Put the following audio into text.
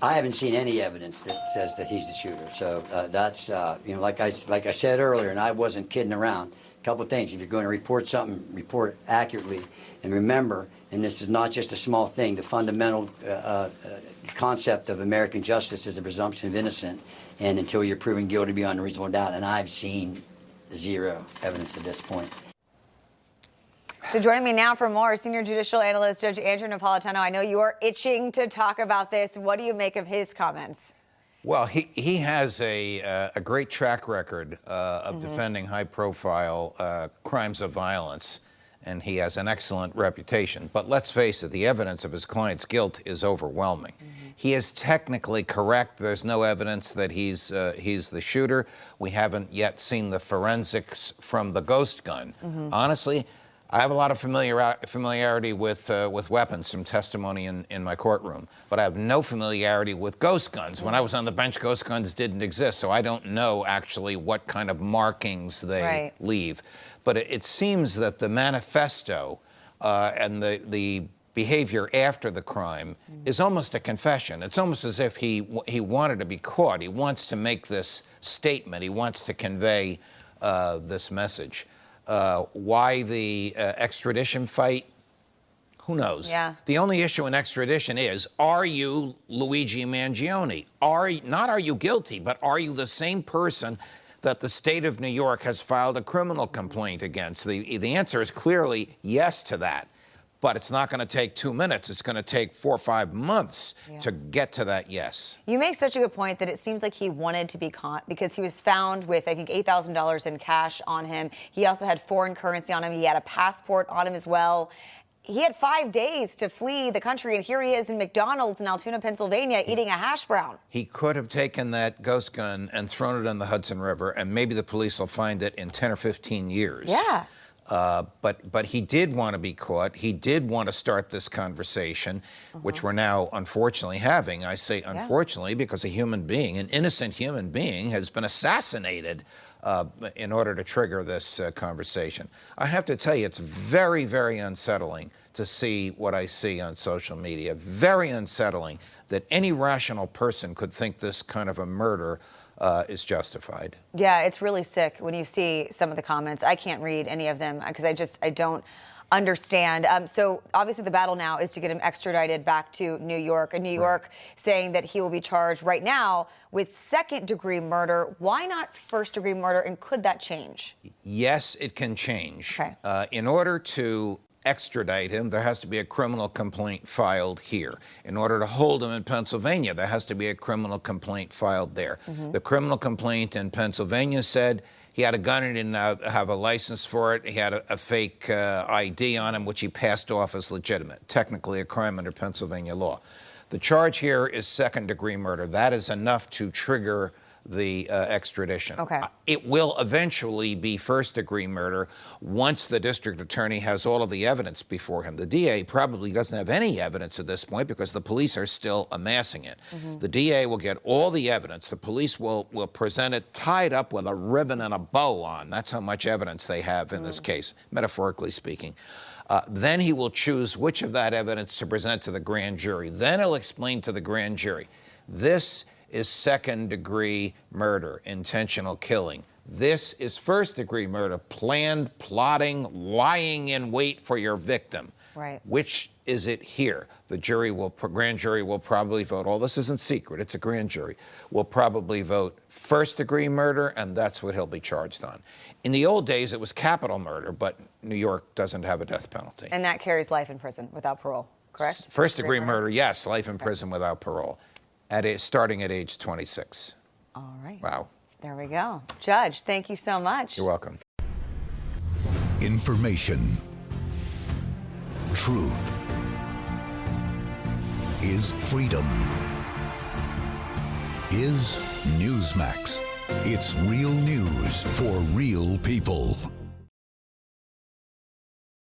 I haven't seen any evidence that says that he's the shooter. So that's, like I said earlier, and I wasn't kidding around. A couple of things. If you're going to report something, report it accurately. And remember, and this is not just a small thing, the fundamental concept of American justice is the presumption of innocence, and until you're proven guilty beyond a reasonable doubt. And I've seen zero evidence at this point. So joining me now for more, senior judicial analyst Judge Andrew Napolitano. I know you are itching to talk about this. What do you make of his comments? Well, he has a great track record of defending high-profile crimes of violence, and he has an excellent reputation. But let's face it, the evidence of his client's guilt is overwhelming. He is technically correct. There's no evidence that he's the shooter. We haven't yet seen the forensics from the ghost gun. Honestly, I have a lot of familiarity with weapons from testimony in my courtroom, but I have no familiarity with ghost guns. When I was on the bench, ghost guns didn't exist, so I don't know actually what kind of markings they leave. But it seems that the manifesto and the behavior after the crime is almost a confession. It's almost as if he wanted to be caught. He wants to make this statement. He wants to convey this message. Why the extradition fight? Who knows? Yeah. The only issue in extradition is, are you Luigi Mangione? Not are you guilty, but are you the same person that the state of New York has filed a criminal complaint against? The answer is clearly yes to that. But it's not going to take 2 minutes. It's going to take 4 or 5 months to get to that yes. You make such a good point that it seems like he wanted to be caught because he was found with, I think, $8,000 in cash on him. He also had foreign currency on him. He had a passport on him as well. He had 5 days to flee the country, and here he is in McDonald's in Altoona, Pennsylvania, eating a hash brown. He could have taken that ghost gun and thrown it in the Hudson River, and maybe the police will find it in 10 or 15 years. Yeah. But he did want to be caught. He did want to start this conversation, which we're now unfortunately having. I say unfortunately because a human being, an innocent human being, has been assassinated in order to trigger this conversation. I have to tell you, it's very, very unsettling to see what I see on social media. Very unsettling that any rational person could think this kind of a murder is justified. Yeah, it's really sick when you see some of the comments. I can't read any of them because I don't understand. So obviously the battle now is to get him extradited back to New York. And New York saying that he will be charged right now with second-degree murder. Why not first-degree murder, and could that change? Yes, it can change. Okay. In order to extradite him, there has to be a criminal complaint filed here. In order to hold him in Pennsylvania, there has to be a criminal complaint filed there. The criminal complaint in Pennsylvania said he had a gun and didn't have a license for it. He had a fake ID on him, which he passed off as legitimate. Technically a crime under Pennsylvania law. The charge here is second-degree murder. That is enough to trigger the extradition. Okay. It will eventually be first-degree murder once the district attorney has all of the evidence before him. The DA probably doesn't have any evidence at this point because the police are still amassing it. The DA will get all the evidence. The police will present it tied up with a ribbon and a bow on. That's how much evidence they have in this case, metaphorically speaking. Then he will choose which of that evidence to present to the grand jury. Then he'll explain to the grand jury, this is second-degree murder, intentional killing. This is first-degree murder, planned, plotting, lying in wait for your victim. Right. Which is it here? The grand jury will probably vote. All this isn't secret, it's a grand jury. Will probably vote first-degree murder, and that's what he'll be charged on. In the old days, it was capital murder, but New York doesn't have a death penalty. And that carries life in prison without parole, correct? First-degree murder, yes, life in prison without parole. Starting at age 26. All right. Wow. There we go. Judge, thank you so much. You're welcome. Information. Truth is freedom. Is Newsmax. It's real news for real people.